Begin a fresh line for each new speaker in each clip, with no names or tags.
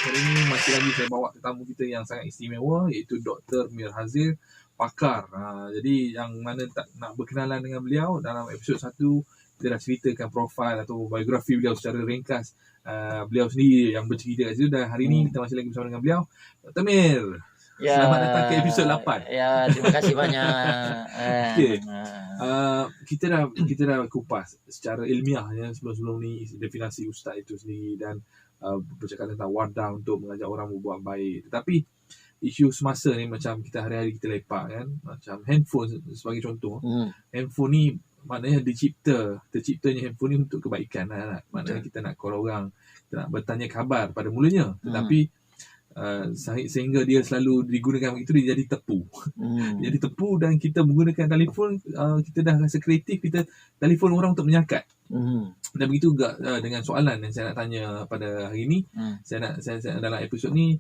hari ini masih lagi saya bawa tetamu kita yang sangat istimewa, iaitu Dr. Mir Hazir, pakar. Jadi yang mana tak nak berkenalan dengan beliau, dalam episod 1 kita dah ceritakan profil atau biografi beliau secara ringkas. Beliau sendiri yang bercerita kat situ, dan hari ini kita masih lagi bersama dengan beliau, Dr. Mir.
Ya,
Selamat datang ke episod 8.
Ya, terima kasih banyak.
Okey. Kita dah kupas secara ilmiah ya sebelum ni definisi ustaz itu sendiri, dan bercakap tentang wadah untuk mengajak orang berbuat baik. Tetapi isu semasa ni macam kita hari-hari kita lepak kan, macam handphone sebagai contoh. Handphone ni maknanya terciptanya handphone ni untuk kebaikan lah. Maknanya kita nak call orang, kita nak bertanya khabar pada mulanya. Tetapi sehingga dia selalu digunakan begitu, dia jadi tepu. Jadi tepu, dan kita menggunakan telefon, kita dah rasa kreatif, kita telefon orang untuk menyakat. Dan begitu juga dengan soalan yang saya nak tanya pada hari ini. Saya dalam episod ni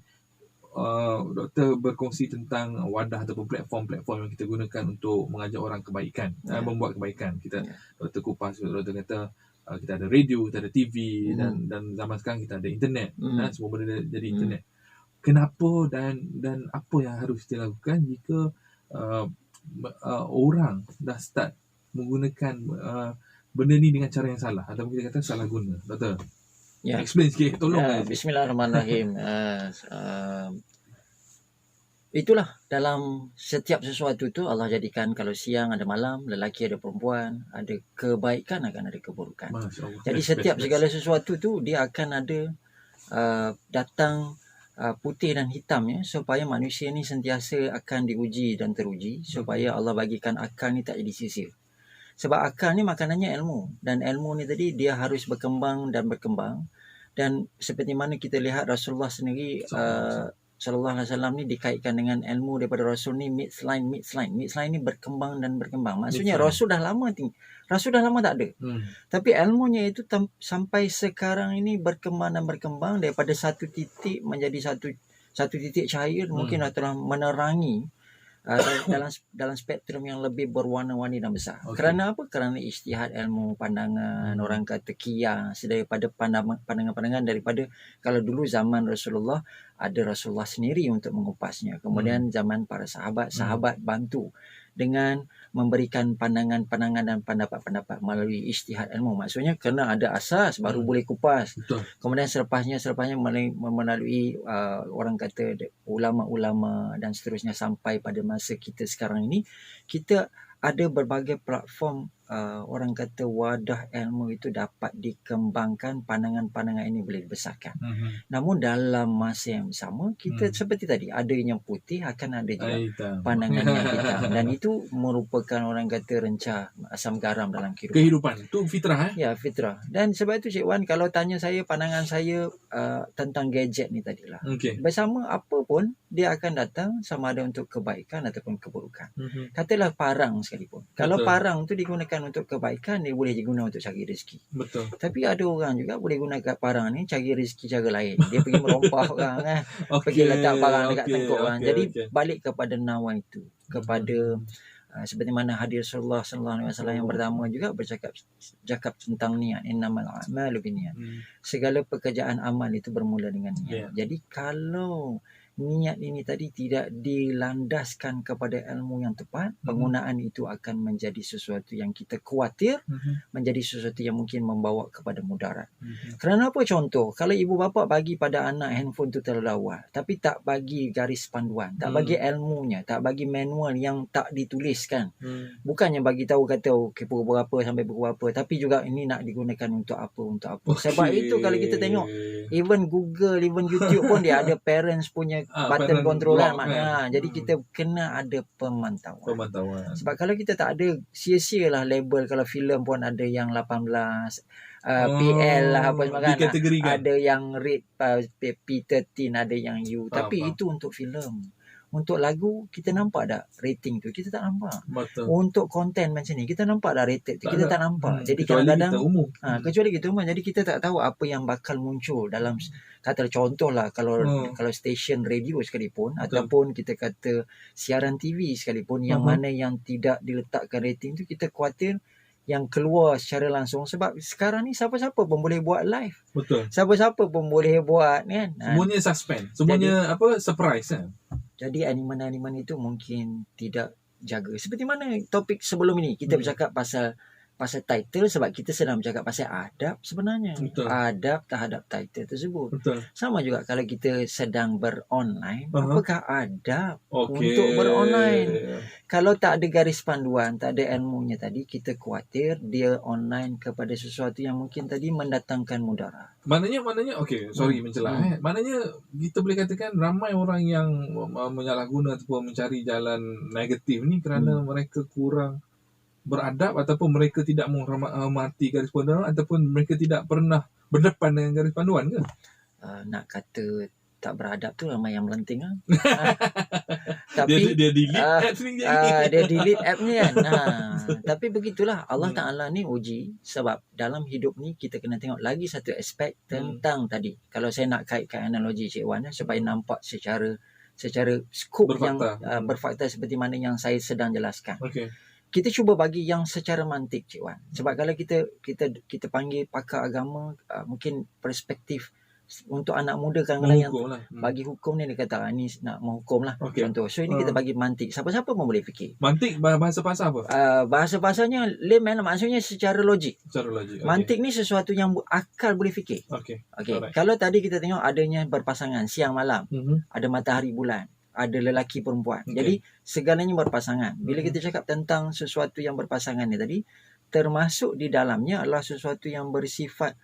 doktor berkongsi tentang wadah ataupun platform-platform yang kita gunakan untuk mengajak orang kebaikan, membuat kebaikan. Doktor kupas, doktor kata kita ada radio, kita ada TV, dan zaman sekarang kita ada internet. Semua benda jadi internet. Kenapa dan apa yang harus kita lakukan jika orang dah start menggunakan benda ni dengan cara yang salah, atau kita kata salah guna? Doktor, explain sikit, tolong.
Bismillahirrahmanirrahim. Itulah, dalam setiap sesuatu tu Allah jadikan, kalau siang ada malam, lelaki ada perempuan, ada kebaikan akan ada keburukan. Jadi setiap segala sesuatu tu dia akan ada datang putih dan hitam, ya, supaya manusia ni sentiasa akan diuji dan teruji, supaya Allah bagikan akal ni tak jadi sisir. Sebab akal ni makanannya ilmu, dan ilmu ni tadi dia harus berkembang. Dan seperti mana kita lihat Rasulullah sendiri sallallahu alaihi wasallam ni dikaitkan dengan ilmu daripada Rasul ni mid-line ni berkembang. Maksudnya Rasul dah lama tak ada. Tapi ilmunya itu sampai sekarang ini berkembang daripada satu titik menjadi satu titik cahaya, mungkin telah menerangi dalam spektrum yang lebih berwarna-warni dan besar. Kerana apa? Kerana ijtihad ilmu, pandangan, orang kata qiyas, daripada pandangan-pandangan daripada, kalau dulu zaman Rasulullah ada Rasulullah sendiri untuk mengupasnya. Kemudian zaman para sahabat bantu dengan memberikan pandangan-pandangan dan pendapat-pendapat melalui ijtihad ilmu. Maksudnya kena ada asas baru boleh kupas.
Betul.
Kemudian selepasnya melalui orang kata ulama-ulama dan seterusnya, sampai pada masa kita sekarang ini, kita ada berbagai platform, orang kata wadah ilmu itu dapat dikembangkan, pandangan-pandangan ini boleh dibesarkan. Namun dalam masa yang sama, kita seperti tadi, ada yang putih, akan ada juga pandangan yang hitam. Dan itu merupakan orang kata rencah asam garam dalam
kehidupan. Itu fitrah.
Ya, fitrah. Dan sebab itu Cik Wan, kalau tanya saya, pandangan saya tentang gadget ni tadilah. Bersama apa pun, dia akan datang sama ada untuk kebaikan ataupun keburukan. Katalah parang sekalipun. Kalau parang tu digunakan untuk kebaikan, dia boleh digunakan untuk cari rezeki.
Betul.
Tapi ada orang juga boleh gunakan parang ni cari rezeki cara lain. Dia pergi merompah orang, pergi letak barang dekat tengkuk orang. Jadi balik kepada nawa itu, kepada seperti mana hadis Rasulullah sallallahu alaihi wasallam yang pertama juga bercakap tentang niat. Innamal a'malu binniyat. Segala pekerjaan amal itu bermula dengan niat. Jadi kalau niat ini tadi tidak dilandaskan kepada ilmu yang tepat, penggunaan itu akan menjadi sesuatu yang kita khawatir, menjadi sesuatu yang mungkin membawa kepada mudarat. Kerana apa? Contoh, kalau ibu bapa bagi pada anak handphone tu terlalu awal, tapi tak bagi garis panduan, tak bagi ilmunya, tak bagi manual yang tak dituliskan. Bukannya bagi tahu kata pukul berapa sampai pukul berapa, tapi juga ini nak digunakan untuk apa. Sebab itu kalau kita tengok, even Google, even YouTube pun dia ada parents punya button controlan. Jadi kita kena ada pemantauan. Sebab kalau kita tak ada, sia-sia lah label. Kalau filem pun ada yang 18, PL lah, apa semua, ada yang rate P13, ada yang U. Tapi itu untuk filem. Untuk lagu, kita nampak tak rating tu? Kita tak nampak. Untuk konten macam ni, kita nampak tak rated tu? Kita tak nampak. Jadi kadang-kadang kecuali kita umum. Jadi kita tak tahu apa yang bakal muncul dalam, kata contoh lah, kalau stesen radio sekalipun, ataupun kita kata siaran TV sekalipun, yang mana yang tidak diletakkan rating tu, kita khawatir yang keluar secara langsung, sebab sekarang ni siapa-siapa pun boleh buat live.
Betul.
Siapa-siapa pun boleh buat kan.
Semuanya suspend. Semuanya surprise kan.
Jadi animan-animan itu mungkin tidak jaga. Seperti mana topik sebelum ini kita bercakap pasal title, sebab kita sedang bercakap pasal adab sebenarnya.
Betul.
Adab terhadap title tersebut.
Betul.
Sama juga kalau kita sedang beronline, apakah adab
Okey.
untuk beronline? Kalau tak ada garis panduan, tak ada ilmunya tadi, kita khawatir dia online kepada sesuatu yang mungkin tadi mendatangkan mudarat.
Maknanya okey, sorry mencelah. Maknanya kita boleh katakan ramai orang yang menyalahguna ataupun mencari jalan negatif ni kerana mereka kurang beradab, ataupun mereka tidak menghormati garis panduan, ataupun mereka tidak pernah berdepan dengan garis panduan ke?
Nak kata tak beradab tu ramai yang melenting kan. Tapi
dia delete apps ni
dia delete app ni kan. Tapi begitulah Allah Ta'ala ni uji, sebab dalam hidup ni kita kena tengok lagi satu aspek tentang tadi. Kalau saya nak kaitkan analogi Cik Wan supaya nampak secara skop yang berfakta seperti mana yang saya sedang jelaskan.
Okey.
Kita cuba bagi yang secara mantik, Cik Wan. Sebab kalau kita panggil pakar agama, mungkin perspektif untuk anak muda kadang-kadang yang bagi hukum ni dia kata ni nak menghukum lah, contoh. So ini kita bagi mantik. Siapa-siapa pun boleh fikir.
Mantik bahasa pasal apa?
Bahasa-bahasanya layman, maksudnya secara logik. Mantik ni sesuatu yang akal boleh fikir.
Okey.
Kalau tadi kita tengok adanya berpasangan siang malam, ada matahari bulan, ada lelaki perempuan. Jadi segalanya berpasangan. Bila kita cakap tentang sesuatu yang berpasangan ni tadi, termasuk di dalamnya adalah sesuatu yang bersifat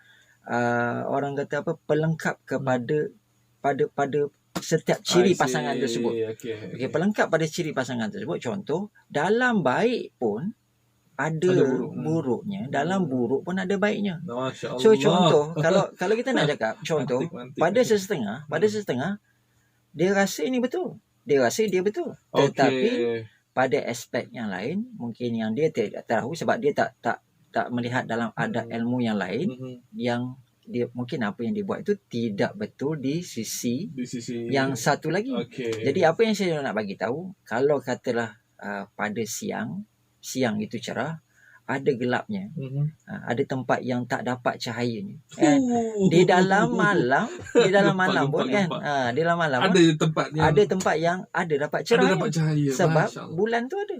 orang kata apa, pelengkap kepada pada setiap ciri pasangan tersebut. Okey, pelengkap pada ciri pasangan tersebut. Contoh, dalam baik pun ada buruknya, dalam buruk pun ada baiknya. So contoh, kalau kita nak cakap contoh, pada sesetengah dia rasa ini betul. Dia rasa dia betul. Tetapi pada aspek yang lain, mungkin yang dia tidak tahu sebab dia tak melihat dalam adab ilmu yang lain, yang dia mungkin apa yang dia buat itu tidak betul di sisi yang satu lagi. Jadi apa yang saya nak bagi tahu, kalau katalah pada siang itu cerah, ada gelapnya, ada tempat yang tak dapat cahayanya. Di dalam malam pun kan, di dalam malam ada tempat yang ada dapat cahaya. Sebab bulan tu ada.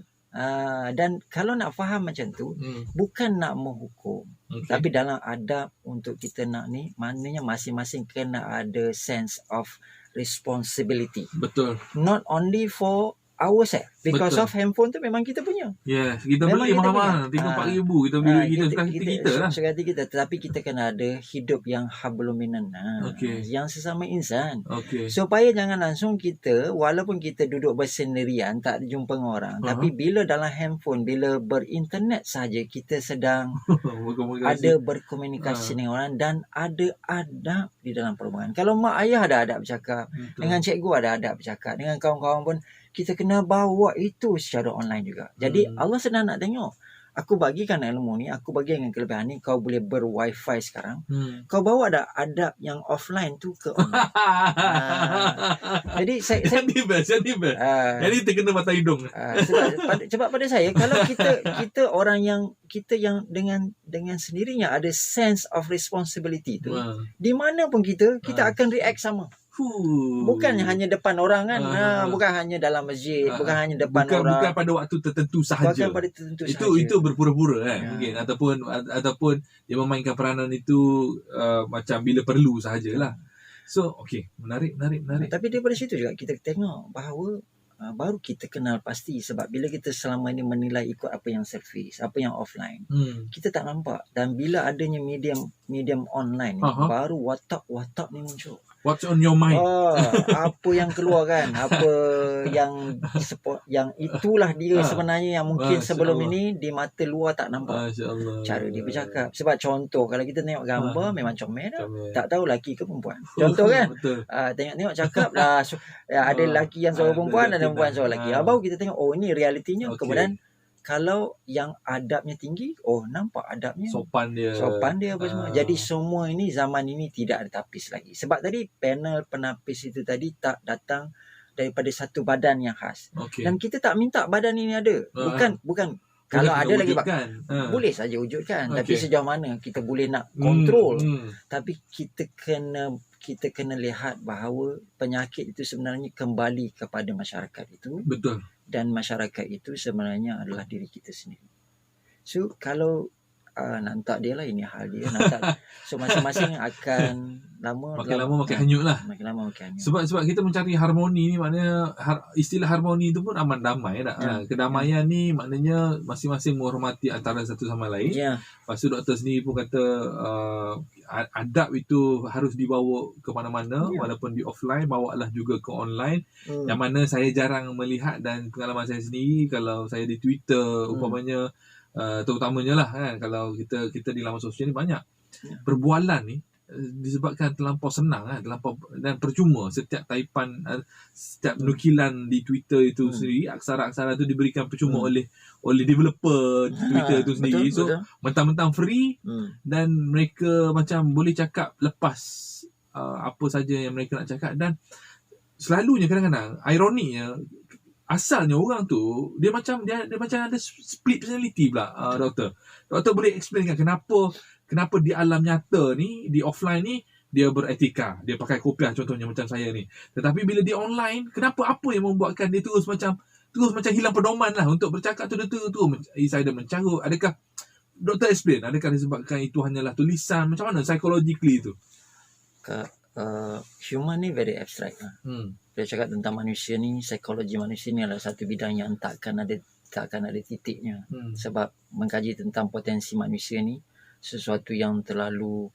Dan kalau nak faham macam tu, bukan nak menghukum, tapi dalam adab untuk kita nak ni, maknanya masing-masing kena ada sense of responsibility.
Betul.
Not only for ourselves, because of handphone tu memang kita punya.
Yes, kita beli mahal-mahal, 4,000 kita beli kita lah.
Sekali kita, tetapi kita kena ada hidup yang hablum minan nas, yang sesama insan. Supaya jangan langsung kita, walaupun kita duduk bersendirian, tak jumpa dengan orang, tapi bila dalam handphone, bila berinternet saja, kita sedang ada berkomunikasi dengan orang dan ada adab di dalam perhubungan. Kalau mak ayah ada adab bercakap, dengan cikgu ada adab bercakap, dengan kawan-kawan pun kita kena bawa itu secara online juga. Jadi Allah sedang nak tengok, aku bagikan ilmu ni, aku bagi dengan kelebihan ni, kau boleh ber-wifi sekarang, kau bawa ada adab yang offline tu ke online. Jadi saya
jadi terkena mata hidung.
Sebab pada saya, kalau kita orang yang dengan sendirinya ada sense of responsibility tu, di mana pun kita akan react sama. Bukan hanya depan orang kan, bukan hanya dalam masjid, bukan hanya depan orang,
bukan pada waktu tertentu sahaja. Itu berpura-pura kan, mungkin ataupun dia memainkan peranan itu macam bila perlu sahajalah. So menarik.
Tapi daripada situ juga kita tengok bahawa baru kita kenal pasti, sebab bila kita selama ini menilai ikut apa yang surface, apa yang offline, kita tak nampak. Dan bila adanya medium online, baru watak ni muncul.
What's on your mind?
Apa yang keluar kan, apa yang itulah dia sebenarnya yang mungkin sebelum ini di mata luar tak nampak. Cara dia bercakap. Sebab contoh, kalau kita tengok gambar memang comel dah. Tak tahu lelaki ke perempuan. Contoh kan. Tengok cakap lah, ada lelaki yang suara perempuan, ada perempuan suara lelaki. Baru kita tengok, ini realitinya. Kemudian kalau yang adabnya tinggi, nampak adabnya, sopan dia apa semua. Jadi semua ini zaman ini tidak ada tapis lagi. Sebab tadi panel penapis itu tadi tak datang daripada satu badan yang khas. Dan kita tak minta badan ini ada. Bukan Kalau
kena
ada lagi
wujudkan.
boleh saja wujudkan, tapi
Okey.
sejauh mana kita boleh nak kontrol.
Hmm.
Tapi kita kena lihat bahawa penyakit itu sebenarnya kembali kepada masyarakat itu,
Betul.
dan masyarakat itu sebenarnya adalah diri kita sendiri. So kalau nak tak dia lah, ini hal dia nak tak. So masing-masing akan
makin lama makin hanyut lah.
Makin lama makin hanyut.
Sebab kita mencari harmoni ni, maknanya istilah harmoni tu pun aman damai tak? Kedamaian ni maknanya masing-masing menghormati antara satu sama lain. Lepas tu doktor sendiri pun kata adab itu harus dibawa ke mana-mana, walaupun di offline, bawalah juga ke online. Yang mana saya jarang melihat, dan pengalaman saya sendiri kalau saya di Twitter umpamanya, terutamanya lah kan, kalau kita di laman sosial ni banyak perbualan ni disebabkan terlampau senang terlampau dan percuma. Setiap taipan, setiap nukilan di Twitter itu sendiri, aksara-aksara itu diberikan percuma oleh developer Twitter itu sendiri. Betul. Mentang-mentang free, dan mereka macam boleh cakap lepas apa saja yang mereka nak cakap. Dan selalunya kadang-kadang ironiknya, asalnya orang tu dia macam ada split personality pula. Doktor boleh explain kan kenapa di alam nyata ni, di offline ni dia beretika, dia pakai kopiah contohnya macam saya ni. Tetapi bila dia online, apa yang membuatkan dia terus macam hilang pedoman lah untuk bercakap tu saya dah mencarut. Adakah doktor explain, adakah disebabkan itu hanyalah tulisan, macam mana psychologically tu?
Human ni very abstract lah. Dia cakap tentang manusia ni, psikologi manusia ni adalah satu bidang yang takkan ada titiknya. Sebab mengkaji tentang potensi manusia ni sesuatu yang terlalu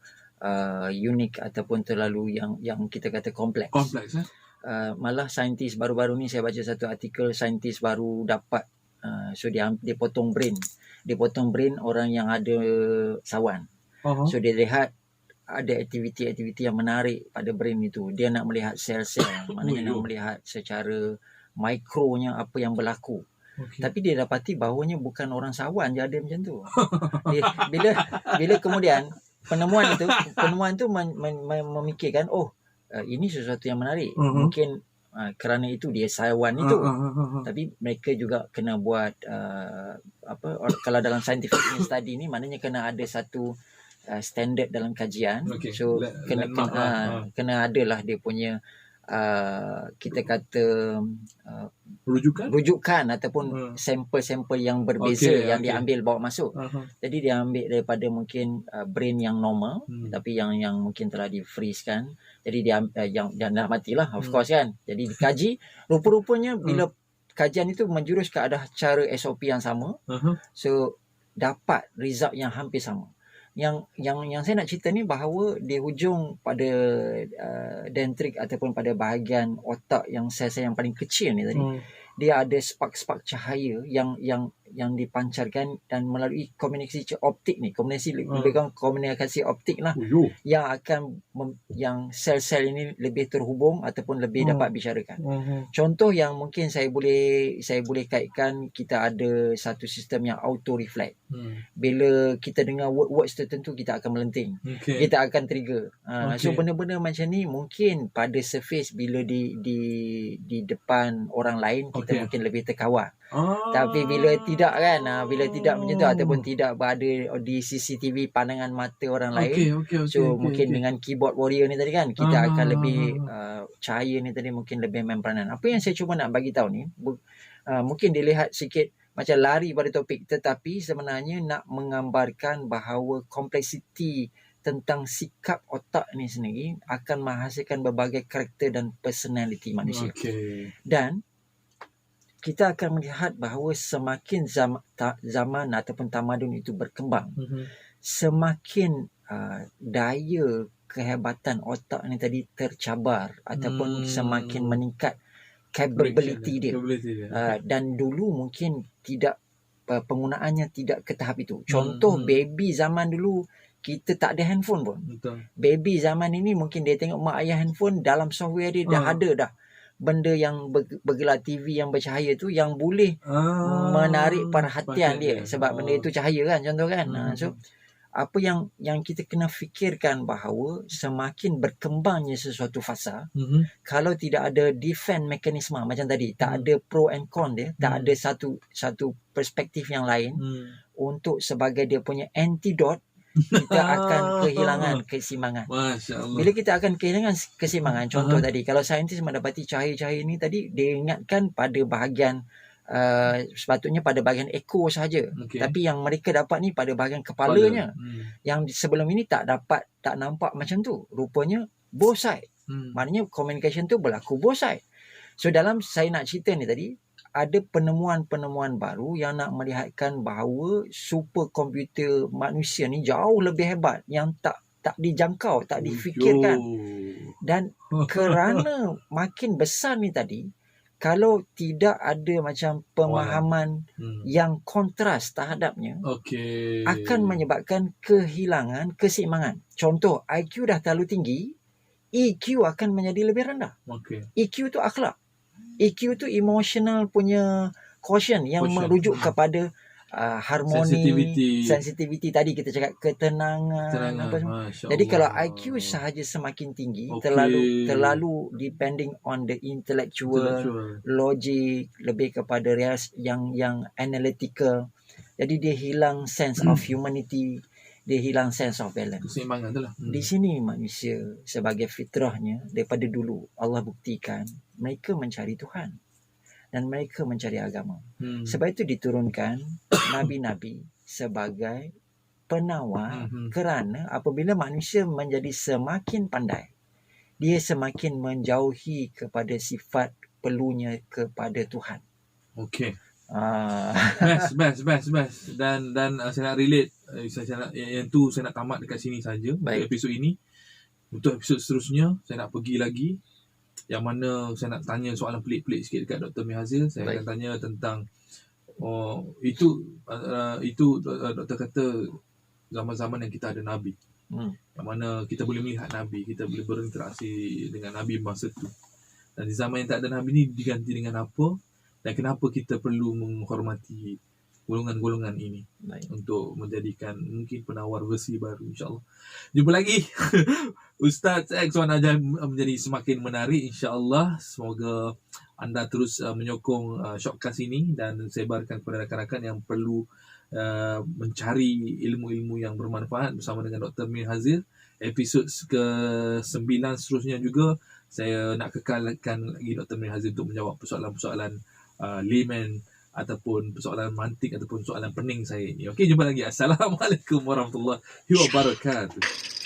unik ataupun terlalu yang kita kata kompleks. Malah saintis baru-baru ni saya baca satu artikel, saintis baru dapat so dia potong brain orang yang ada sawan. So dia lihat ada aktiviti-aktiviti yang menarik pada brain itu. Dia nak melihat sel-sel, maknanya nak melihat secara mikronya apa yang berlaku. Tapi dia dapati bahawanya bukan orang sawan je ada macam tu. Bila kemudian penemuan tu memikirkan, ini sesuatu yang menarik. Mungkin kerana itu dia sawan itu. Tapi mereka juga kena buat kalau dalam scientific study ni, maknanya kena ada satu standard dalam kajian. So kena adalah dia punya kita kata rujukan ataupun sampel-sampel yang berbeza yang diambil bawa masuk. Jadi dia ambil daripada mungkin brain yang normal, tapi yang mungkin telah di freeze kan. Jadi dia yang dah matilah, of course kan. Jadi dikaji, rupa-rupanya bila kajian itu menjurus ke arah cara SOP yang sama, so dapat result yang hampir sama. Yang saya nak cerita ni bahawa di hujung pada dendrik ataupun pada bahagian otak yang sel-sel yang paling kecil ni tadi, dia ada spark-spark cahaya yang dipancarkan, dan melalui komunikasi optik ni, komunikasi optik lah, yang akan yang sel-sel ini lebih terhubung ataupun lebih dapat bicarakan. Contoh yang mungkin saya boleh kaitkan, kita ada satu sistem yang auto reflect. Bila kita dengar words tertentu, kita akan melenting, kita akan trigger. So benda-benda macam ni mungkin pada surface bila di depan orang lain kita mungkin lebih terkawal. Tapi bila tidak kan, bila tidak macam tu, ataupun tidak berada di CCTV pandangan mata orang lain, mungkin dengan keyboard warrior ni tadi kan, kita akan lebih cahaya ni tadi mungkin lebih main peranan. Apa yang saya cuba nak bagi tahu ni, mungkin dilihat sikit macam lari pada topik, tetapi sebenarnya nak menggambarkan bahawa kompleksiti tentang sikap otak ni sendiri akan menghasilkan berbagai karakter dan personality manusia. Dan kita akan melihat bahawa semakin zaman ataupun tamadun itu berkembang, semakin daya kehebatan otak ni tadi tercabar ataupun semakin meningkat capability dia. Dan dulu mungkin tidak, penggunaannya tidak ke tahap itu. Contoh baby zaman dulu, kita tak ada handphone pun. Baby zaman ini mungkin dia tengok mak ayah handphone, dalam software dia dah ada dah benda yang bergelar TV yang bercahaya tu, yang boleh menarik perhatian dia, sebab benda itu cahaya kan, contoh kan. So apa yang kita kena fikirkan bahawa semakin berkembangnya sesuatu fasa, kalau tidak ada defense mekanisme macam tadi, tak ada pro and con dia, tak ada satu perspektif yang lain untuk sebagai dia punya antidote, kita akan kehilangan keseimbangan. Bila kita akan kehilangan keseimbangan, contoh tadi, kalau saintis mendapati cahaya-cahaya ini tadi, dia ingatkan pada bahagian sepatutnya pada bahagian ekor sahaja. Tapi yang mereka dapat ni pada bahagian kepalanya. Yang sebelum ini tak nampak macam tu. Rupanya both side. Maknanya communication tu berlaku both side. So dalam saya nak cerita ni tadi, ada penemuan-penemuan baru yang nak melihatkan bahawa superkomputer manusia ni jauh lebih hebat, yang tak dijangkau, tak difikirkan. Dan kerana makin besar ni tadi, kalau tidak ada macam pemahaman yang kontras terhadapnya, akan menyebabkan kehilangan keseimbangan. Contoh, IQ dah terlalu tinggi, EQ akan menjadi lebih rendah. EQ tu akhlak. EQ tu emotional punya quotient yang merujuk kepada harmoni, sensitivity tadi kita cakap, ketenangan apa semua. Jadi kalau IQ sahaja semakin tinggi, terlalu depending on the intellectual, logic, lebih kepada yang analytical. Jadi dia hilang sense of humanity, dia hilang sense of balance.
Keseimbangan tu lah.
Di sini manusia sebagai fitrahnya daripada dulu Allah buktikan mereka mencari Tuhan dan mereka mencari agama. Sebab itu diturunkan nabi-nabi sebagai penawar, kerana apabila manusia menjadi semakin pandai, dia semakin menjauhi kepada sifat perlunya kepada Tuhan.
Best. Dan saya nak relate, saya nak, yang tu saya nak tamat dekat sini saja. Episod ini. Untuk episod seterusnya saya nak pergi lagi, yang mana saya nak tanya soalan pelik-pelik sikit dekat Dr. Mihazil. Saya akan tanya tentang itu doktor kata zaman-zaman yang kita ada Nabi, yang mana kita boleh melihat Nabi, kita boleh berinteraksi dengan Nabi masa tu. Dan di zaman yang tak ada Nabi ni diganti dengan apa, dan kenapa kita perlu menghormati golongan-golongan ini untuk menjadikan mungkin penawar versi baru, insyaAllah. Jumpa lagi. Ustaz X Wan Ajar menjadi semakin menarik, insyaAllah. Semoga anda terus menyokong Shopcast ini dan sebarkan kepada rakan-rakan yang perlu mencari ilmu-ilmu yang bermanfaat bersama dengan Dr. Mihazil. Episod ke-9 seterusnya juga saya nak kekalkan lagi Dr. Mihazil untuk menjawab persoalan-persoalan layman ataupun persoalan mantik ataupun soalan pening saya ini. Okey, jumpa lagi. Assalamualaikum warahmatullahi wabarakatuh.